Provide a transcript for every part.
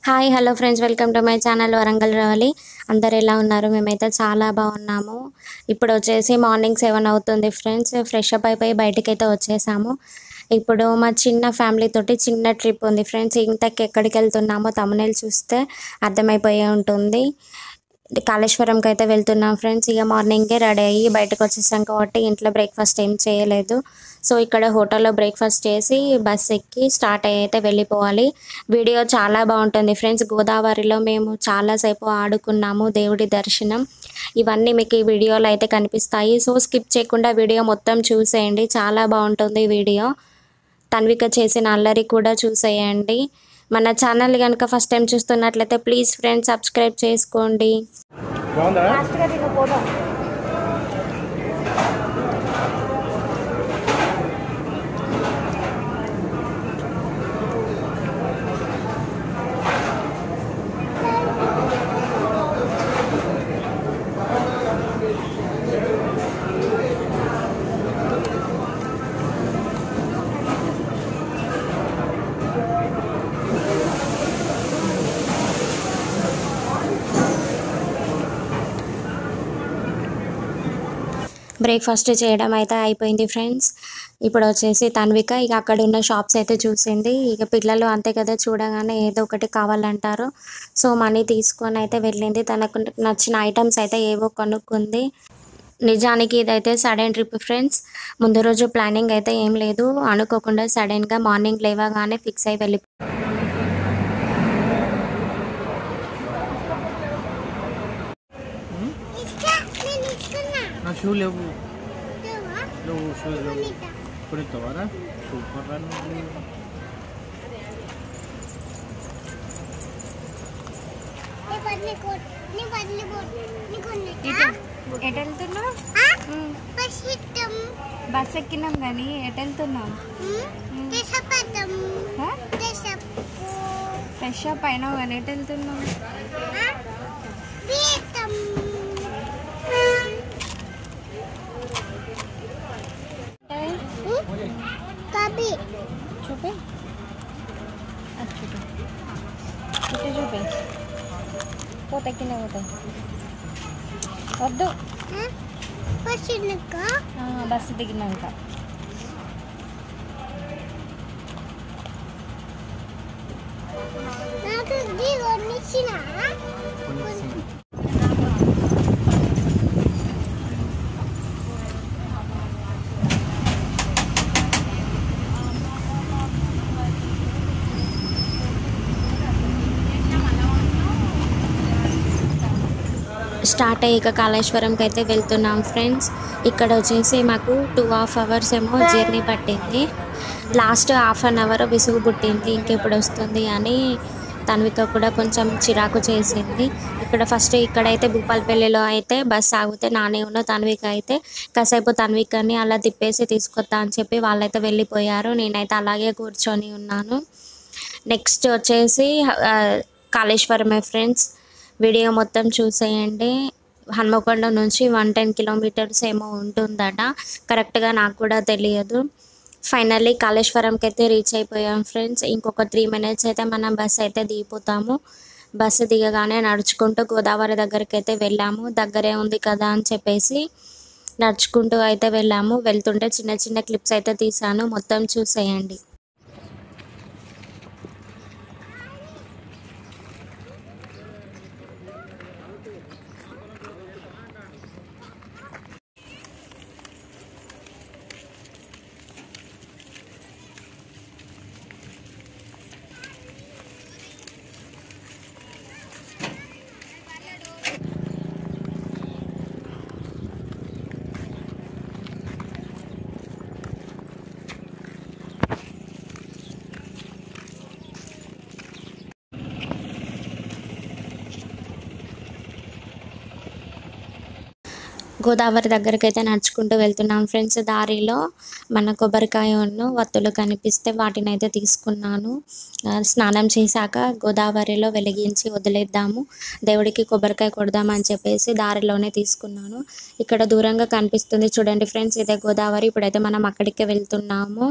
Hi hello friends, welcome to my channel Warangal Ravali. అందరు ఎలా ఉన్నారు? మేమైతే చాలా బాగున్నాము. ఇప్పుడు వచ్చేసి మార్నింగ్ 7 అవుతుంది ఫ్రెండ్స్. ఫ్రెష్ అప్ అయిపోయి బయటకైతే వచ్చేసాము. ఇప్పుడు మా చిన్న ఫ్యామిలీ తోటి చిన్న ట్రిప్ ఉంది ఫ్రెండ్స్. ఇంతకు ఎక్కడికి వెళ్తున్నామో తమ్మునేలు చూస్తే అర్థమైపోయే ఉంటుంది. కాళేశ్వరంకి అయితే వెళ్తున్నాం ఫ్రెండ్స్. ఇక మార్నింగే రెడీ అయ్యి బయటకు వచ్చేసాం కాబట్టి ఇంట్లో బ్రేక్ఫాస్ట్ ఏం చేయలేదు. సో ఇక్కడ హోటల్లో బ్రేక్ఫాస్ట్ చేసి బస్ ఎక్కి స్టార్ట్ అయ్యి అయితే వెళ్ళిపోవాలి. వీడియో చాలా బాగుంటుంది ఫ్రెండ్స్. గోదావరిలో మేము చాలాసేపు ఆడుకున్నాము, దేవుడి దర్శనం ఇవన్నీ మీకు ఈ వీడియోలో అయితే కనిపిస్తాయి. సో స్కిప్ చేయకుండా వీడియో మొత్తం చూసేయండి, చాలా బాగుంటుంది వీడియో. తన్విక చేసిన అల్లరి కూడా చూసేయండి. మన ఛానల్ కనుక ఫస్ట్ టైం చూస్తున్నట్లయితే ప్లీజ్ ఫ్రెండ్స్ సబ్స్క్రైబ్ చేసుకోండి. బ్రేక్ఫాస్ట్ చేయడం అయితే అయిపోయింది ఫ్రెండ్స్. ఇప్పుడు వచ్చేసి తన్విక ఇక అక్కడ ఉన్న షాప్స్ అయితే చూసింది. ఇక పిల్లలు అంతే కదా, చూడగానే ఏదో ఒకటి కావాలంటారు. సో మనీ తీసుకొని అయితే వెళ్ళింది. తనకు నచ్చిన ఐటమ్స్ అయితే ఏవో కొనుక్కుంది. నిజానికి ఇదైతే సడన్ ట్రిప్ ఫ్రెండ్స్. ముందు రోజు ప్లానింగ్ అయితే ఏం లేదు, అనుకోకుండా సడన్గా మార్నింగ్ లేవగానే ఫిక్స్ అయి వెళ్ళి షూ లేవు షూ లేవు ఇప్పుడు ఇస్తావారా? Super run. ఎటు వెళ్తున్నావు? బస్ ఎక్కినాం కానీ ఎటు వెళ్తున్నాం? ఫ్రెష్ అప్ అయినావు కానీ ఎటు వెళ్తున్నావు? చూపి చూపి చూపి చూపి పోతే కింద పోతాయి. వద్దు, బస్సు దిగినాక స్టార్ట్ అయ్యాక కాళేశ్వరంకి అయితే వెళ్తున్నాం ఫ్రెండ్స్. ఇక్కడ వచ్చేసి మాకు 2.5 hours ఏమో జర్నీ పట్టింది. లాస్ట్ 1/2 hour విసుగు పుట్టింది, ఇంకెప్పుడు వస్తుంది అని తన్విక కూడా కొంచెం చిరాకు చేసింది. ఇక్కడైతే భూపాలపల్లిలో అయితే బస్ ఆగితే నానే ఉన్న తన్విక అయితే కాసేపు తన్వికని అలా తిప్పేసి తీసుకొద్దా అని చెప్పి వాళ్ళైతే వెళ్ళిపోయారు. నేనైతే అలాగే కూర్చొని ఉన్నాను. నెక్స్ట్ వచ్చేసి కాళేశ్వరమే ఫ్రెండ్స్. వీడియో మొత్తం చూసేయండి. హన్మకొండ నుంచి 110 kilometers ఏమో ఉంటుందట, కరెక్ట్గా నాకు కూడా తెలియదు. ఫైనల్లీ కాళేశ్వరంకి అయితే రీచ్ అయిపోయాం ఫ్రెండ్స్. ఇంకొక 3 minutes అయితే మనం బస్ అయితే దిగిపోతాము. బస్సు దిగగానే నడుచుకుంటూ గోదావరి దగ్గరికి అయితే వెళ్ళాము. దగ్గరే ఉంది కదా అని చెప్పేసి నడుచుకుంటూ అయితే వెళ్ళాము. వెళ్తుంటే చిన్న చిన్న క్లిప్స్ అయితే తీసాను, మొత్తం చూసేయండి. గోదావరి దగ్గరికి అయితే నడుచుకుంటూ వెళ్తున్నాం ఫ్రెండ్స్. దారిలో మన కొబ్బరికాయను వత్తులు కనిపిస్తే వాటిని అయితే తీసుకున్నాను. స్నానం చేశాక గోదావరిలో వెలిగించి వదిలేద్దాము, దేవుడికి కొబ్బరికాయ కొడదామని చెప్పేసి దారిలోనే తీసుకున్నాను. ఇక్కడ దూరంగా కనిపిస్తుంది చూడండి ఫ్రెండ్స్, ఇదే గోదావరి. ఇప్పుడైతే మనం అక్కడికే వెళ్తున్నాము.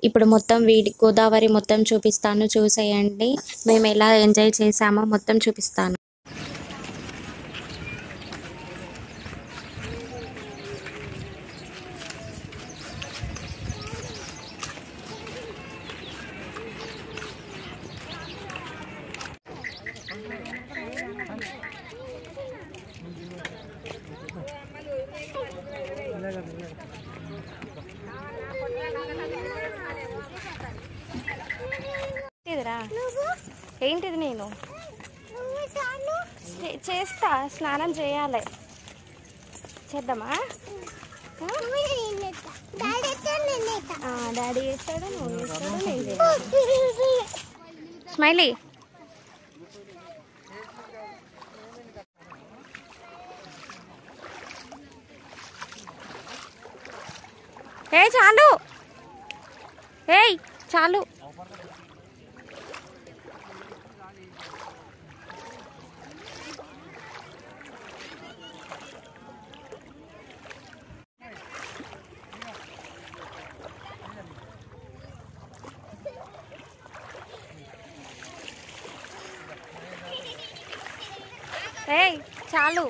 ఇప్పుడు మొత్తం గోదావరి మొత్తం చూపిస్తాను, చూసేయండి. మేము ఎలా ఎంజాయ్ చేసామో మొత్తం చూపిస్తాను. ఏంటిది? నేను చేస్తా, స్నానం చేయాలి. చేద్దామా? డాడీ చేస్తాడు, నువ్వు చేస్తాడు, నేను చేస్తాను. స్మైలీ చాలు, చాలు. చాలు.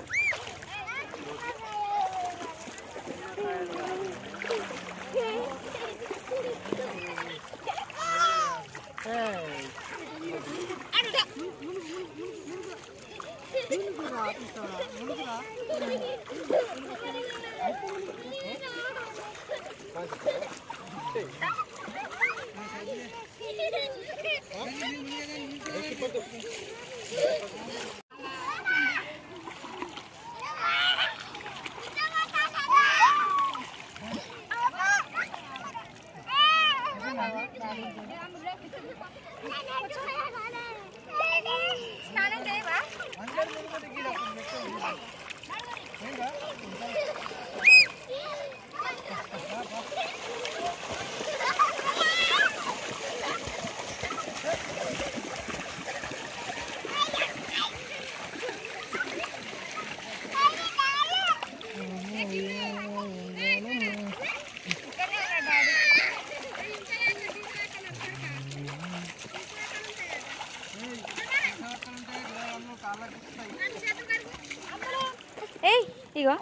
ఇగో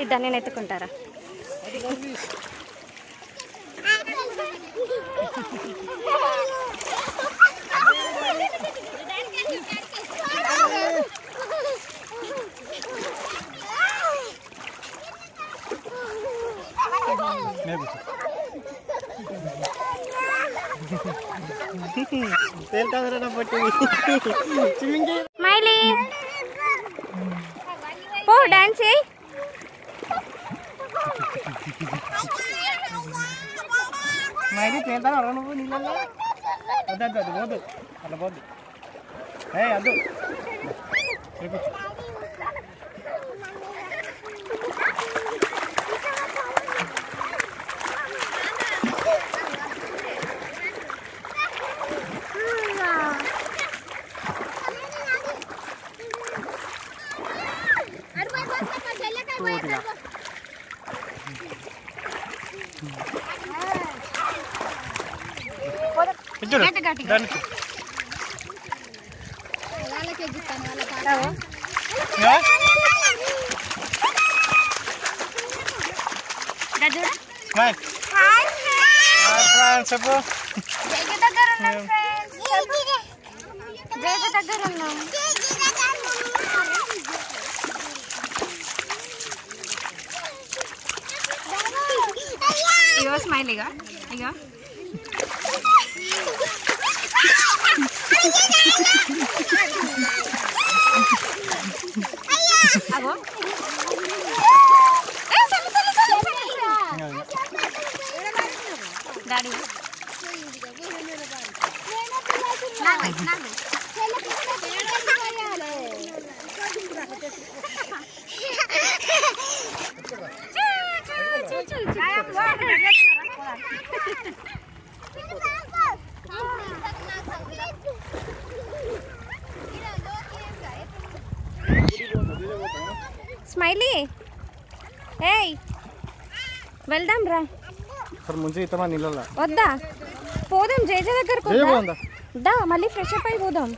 ఇద్దా, నేను ఎత్తుకుంటారా? స్మైలీ పో, డాన్స్ చేయి. స్మైలీ తేల్తాను అలా నువ్వు నీళ్ళల్లో. వద్దు వద్దు వద్దు పోదు, అలా పోద్దు. వద్దు చెప్పు. దగ్గర ఉన్నాం. ఇగో స్మైలీగా, ఇగో అగో స్మైలీ ఏయ్ వెళ్దాం రా. ముంచి ఇతమా నీళ్ళ వద్దా పోదాం జేజ దగ్గరకు దా మళ్ళీ ఫ్రెష్ అప్ అయిపోదాం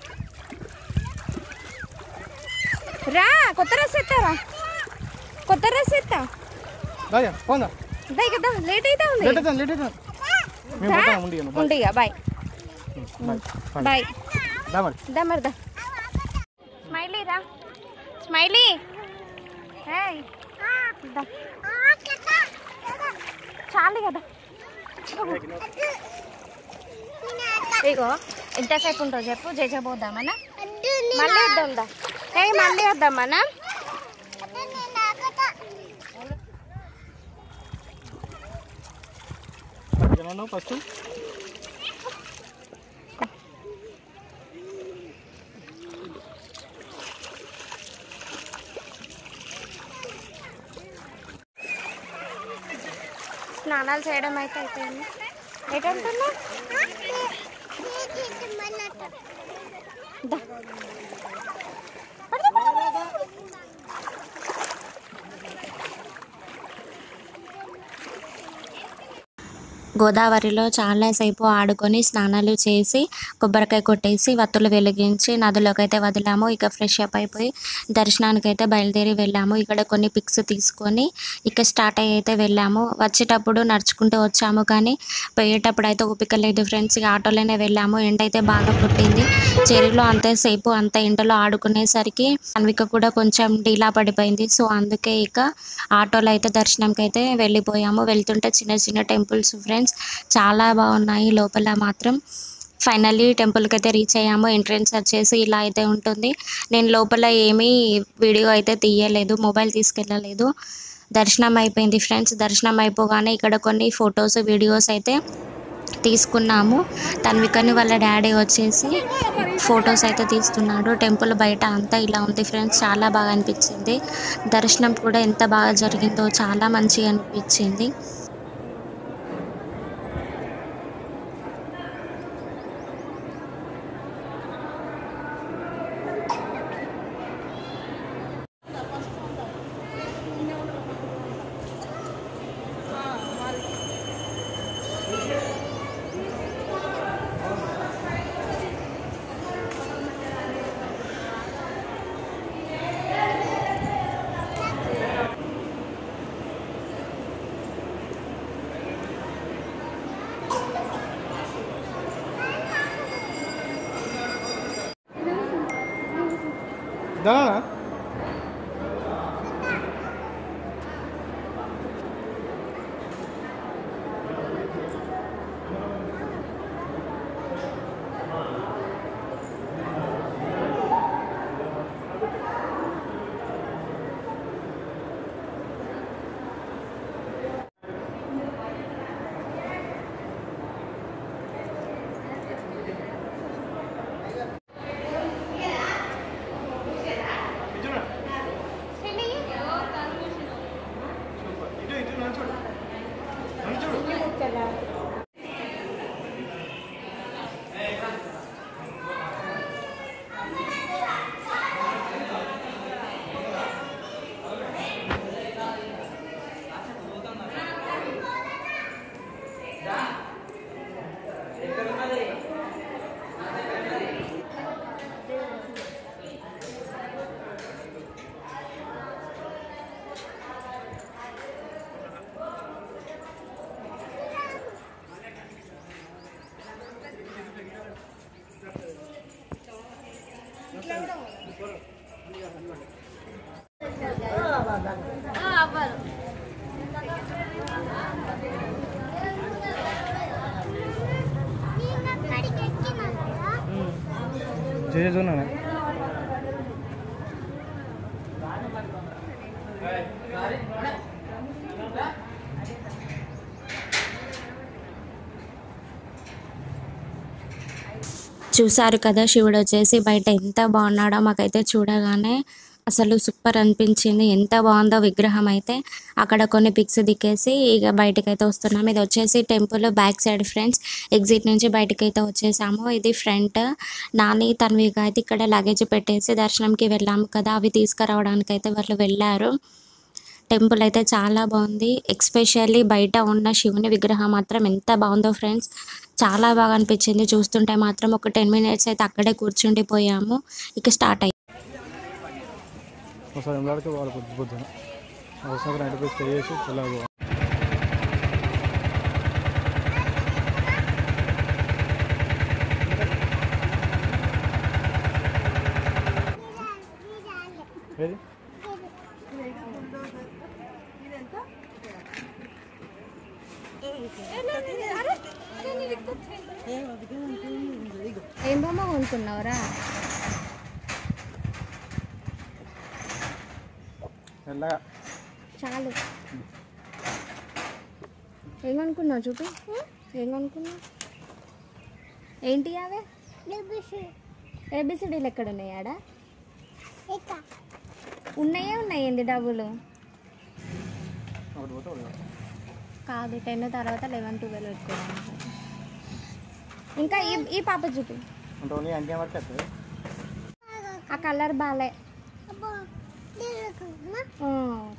రా. కొత్త డ్రెస్ ఎత్తారా? కొత్త డ్రెస్ ఎత్తా దా కదా లేట్ అవుతా ఉంది. ఉండి బాయ్ బాయ్ దా మరి దా. స్మైలీ రా స్మైలీ చాలు కదా. ఇగో ఎంతసేపు ఉంటావు చెప్పు. జేజ పోద్దామన్నా మళ్ళీ వద్దాం దా. మళ్ళీ వద్దామన్నా ఫస్ట్ స్నానాలు చేయడం అయితే అయిపోయింది. ఏంటంటున్నా గోదావరిలో చాలాసేపు ఆడుకొని స్నానాలు చేసి కొబ్బరికాయ కొట్టేసి వత్తులు వెలిగించి నదిలోకి అయితే వదిలాము. ఇక ఫ్రెష్ అప్ అయిపోయి దర్శనానికి అయితే బయలుదేరి వెళ్ళాము. ఇక్కడ కొన్ని పిక్స్ తీసుకొని ఇక స్టార్ట్ అయ్యి అయితే వెళ్ళాము. వచ్చేటప్పుడు నడుచుకుంటూ వచ్చాము కానీ పోయేటప్పుడు అయితే ఓపిక లేదు ఫ్రెండ్స్. ఇక ఆటోలోనే వెళ్ళాము. ఎండ అయితే బాగా పుట్టింది. చెరువులో అంతసేపు అంత ఎండలో ఆడుకునేసరికి అన్విక కూడా కొంచెం డీలా పడిపోయింది. సో అందుకే ఇక ఆటోలో అయితే దర్శనంకి అయితే వెళ్ళిపోయాము. వెళ్తుంటే చిన్న చిన్న టెంపుల్స్ ఫ్రెండ్స్ చాలా బాగున్నాయి. లోపల మాత్రం ఫైనల్లీ టెంపుల్కి అయితే రీచ్ అయ్యాము. ఎంట్రన్స్ వచ్చేసి ఇలా అయితే ఉంటుంది. నేను లోపల ఏమీ వీడియో అయితే తీయలేదు, మొబైల్ తీసుకెళ్ళలేదు. దర్శనం అయిపోయింది ఫ్రెండ్స్. దర్శనం అయిపోగానే ఇక్కడ కొన్ని ఫొటోస్ వీడియోస్ అయితే తీసుకున్నాము. తన్వికని వాళ్ళ డాడీ వచ్చేసి ఫొటోస్ అయితే తీస్తున్నాడు. టెంపుల్ బయట అంతా ఇలా ఉంది ఫ్రెండ్స్. చాలా బాగా అనిపించింది. దర్శనం కూడా ఎంత బాగా జరిగిందో చాలా మంచిగా అనిపించింది. దానా చేస్తున్నా చూసారు కదా శివుడు వచ్చేసి బయట ఎంత బాగున్నాడో. మాకైతే చూడగానే అసలు సూపర్ అనిపించింది. ఎంత బాగుందో విగ్రహం అయితే. అక్కడ కొన్ని పిక్స్ దిక్కేసి ఇక బయటకైతే వస్తున్నాం. ఇది వచ్చేసి temple back side friends. Exit నుంచి బయటకైతే వచ్చేసాము. ఇది ఫ్రంట్. నాని తన్విక అయితే ఇక్కడ లగేజ్ పెట్టేసి దర్శనంకి వెళ్ళాము కదా, అవి తీసుకురావడానికి అయితే వాళ్ళు వెళ్ళారు. టెంపుల్ అయితే చాలా బాగుంది. ఎక్స్పెషల్లీ బయట ఉన్న శివుని విగ్రహం మాత్రం ఎంత బాగుందో ఫ్రెండ్స్. చాలా బాగా అనిపించింది. చూస్తుంటే మాత్రం ఒక 10 minutes అయితే అక్కడే కూర్చుండిపోయాము. ఇక స్టార్ట్ అయ్యి ఒకసారి ఎంలాడితే వాళ్ళు పొద్దున ఒకసారి నైట్ పోయి స్టే చేసి తెల్లగా ఏది ఏం బొమ్మ కొనుక్కున్నావురా? తెల్లగా చాలు. ఏం కొనుక్కున్నావు చూపి. ఏం కొనుక్కున్నావు? ఏంటి అవే? ఏబిసిడీలు ఎక్కడ ఉన్నాయి? ఆడ ఉన్నాయే ఉన్నాయి. ఏంది డబ్బులు ఒకటి పోతే ఒకటి కాదు. 10 తర్వాత 11, 12 పెట్టుకోవడానికి. ఇంకా ఈ పాప చూపి. అంటే ఓన్లీ అంతే పడుతుంది. ఆ కలర్ బాలే.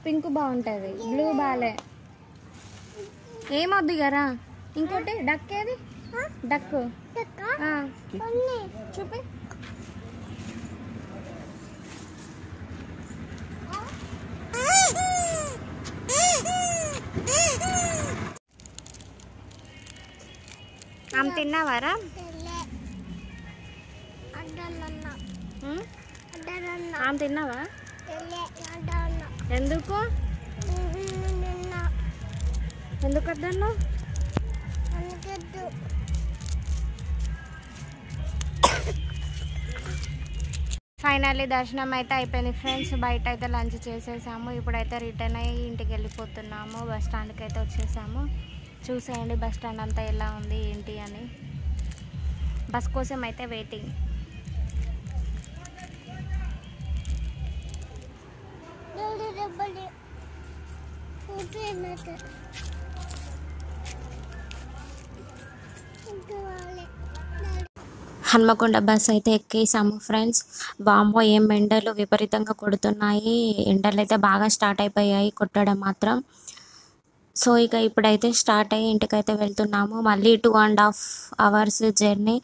పింక్ బాగుంటుంది, బ్లూ బాలే. ఏమొద్దు కదా. ఇంకోటి డక్ ఏది? డక్ చూపి. ఆమె తిన్నావారా? ఆమె తిన్నావా? ఎందుకు ఎందుకు వద్దన్నా? ఫైనల్లీ దర్శనం అయితే అయిపోయింది ఫ్రెండ్స్. బయట అయితే లంచ్ చేసేసాము. ఇప్పుడైతే రిటర్న్ అయ్యి ఇంటికి వెళ్ళిపోతున్నాము. బస్ స్టాండ్కి అయితే వచ్చేసాము. చూసేయండి బస్ స్టాండ్ అంతా ఎలా ఉంది ఏంటి అని. బస్ కోసం అయితే వెయిటింగ్. హన్మకొండ బస్ అయితే ఎక్కేసాము ఫ్రెండ్స్. వామ్మో ఏం ఎండలు విపరీతంగా కొడుతున్నాయి. ఎండలు అయితే బాగా స్టార్ట్ అయిపోయాయి కొట్టడం మాత్రం. సో ఇక ఇప్పుడైతే స్టార్ట్ అయ్యి ఇంటికైతే వెళ్తున్నాము. మళ్ళీ 2.5 hours జర్నీ.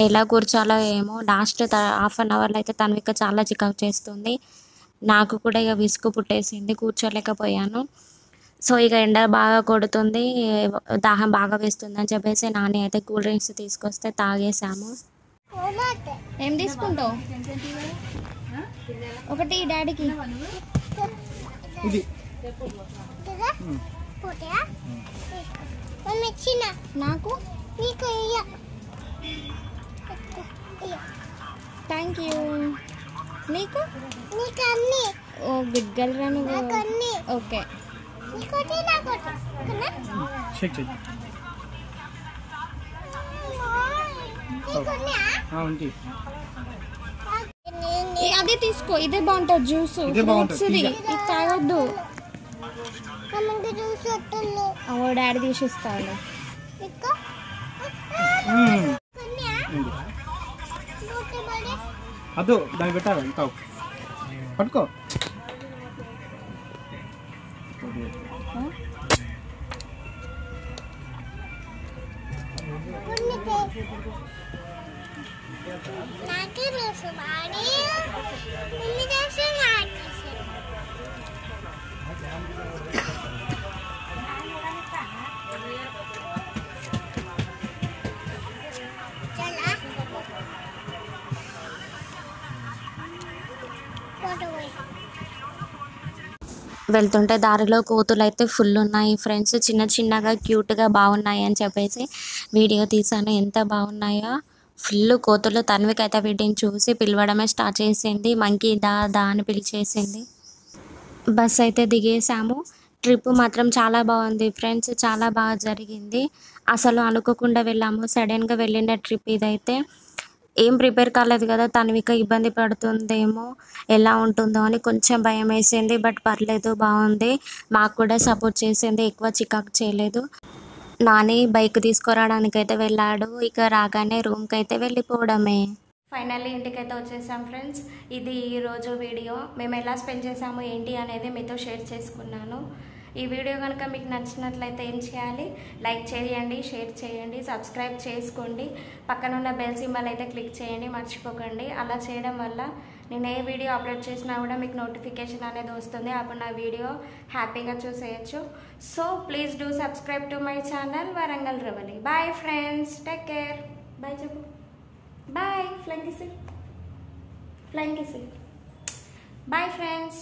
ఎలా కూర్చోాలో ఏమో. లాస్ట్ 1/2 hour అయితే తన్విక చాలా చికాకు చేస్తుంది. నాకు కూడా ఇక విసుగు పుట్టేసింది, కూర్చోలేకపోయాను. సో ఇక ఎండ బాగా కొడుతుంది, దాహం బాగా వేస్తుంది అని చెప్పేసి నాని అయితే కూల్ డ్రింక్స్ తీసుకొస్తే తాగేసాము. ఏం తీసుకుంటావు? ఒకటి డాడీకి. ఇది నాకు థ్యాంక్ యూ. నీకు? ఓ గుడ్ గర్ల్ రా నువ్వు. ఓకే షేక్ చెయ్యి. అదే తీసుకో. ఇదే బాగుంటుంది జ్యూస్. ఇది తాగొద్దు. ఓ డాడీ తీసిస్తాడు. అదో దాన్ని పెట్టాలి. ఇంకా పట్టుకో. వెళ్తుంటే దారిలో కోతులు అయితే ఫుల్ ఉన్నాయి ఫ్రెండ్స్. చిన్న చిన్నగా క్యూట్గా బాగున్నాయి అని చెప్పేసి వీడియో తీసాను. ఎంత బాగున్నాయో. ఫుల్ కోతులు. తన్విక అయితే వీటిని చూసి పిలవడమే స్టార్ట్ చేసింది. మంకీ దా దా అని పిలిచేసింది. బస్ అయితే దిగేసాము. ట్రిప్ మాత్రం చాలా బాగుంది ఫ్రెండ్స్. చాలా బాగా జరిగింది. అసలు అనుకోకుండా వెళ్ళాము. సడన్గా వెళ్ళిన ట్రిప్ ఇదైతే. ఏం ప్రిపేర్ కాలేదు కదా, తన్విక ఇబ్బంది పడుతుందేమో, ఎలా ఉంటుందో అని కొంచెం భయం వేసింది. బట్ పర్లేదు, బాగుంది. మాకు కూడా సపోర్ట్ చేసింది, ఎక్కువ చికాకు చేయలేదు. నాని బైక్ తీసుకురావడానికైతే వెళ్ళాడు. ఇక రాగానే రూమ్కి అయితే వెళ్ళిపోవడమే. ఫైనల్లీ ఇంటికైతే వచ్చేసాం ఫ్రెండ్స్. ఇది ఈరోజు వీడియో. మేము ఎలా స్పెండ్ చేసాము ఏంటి అనేది మీతో షేర్ చేసుకున్నాను. ఈ వీడియో కనుక మీకు నచ్చినట్లయితే ఏం చేయాలి, లైక్ చేయండి, షేర్ చేయండి, సబ్స్క్రైబ్ చేసుకోండి, పక్కనున్న బెల్ సింబల్ అయితే క్లిక్ చేయండి, మర్చిపోకండి. అలా చేయడం వల్ల నేను ఏ వీడియో అప్లోడ్ చేసినా కూడా మీకు నోటిఫికేషన్ అనేది వస్తుంది. అప్పుడు నా వీడియో హ్యాపీగా చూసేయచ్చు. So please do subscribe to my channel Warangal Ravali. Bye friends, take care. Bye చెప్పు. Bye. Flying kiss. Bye friends.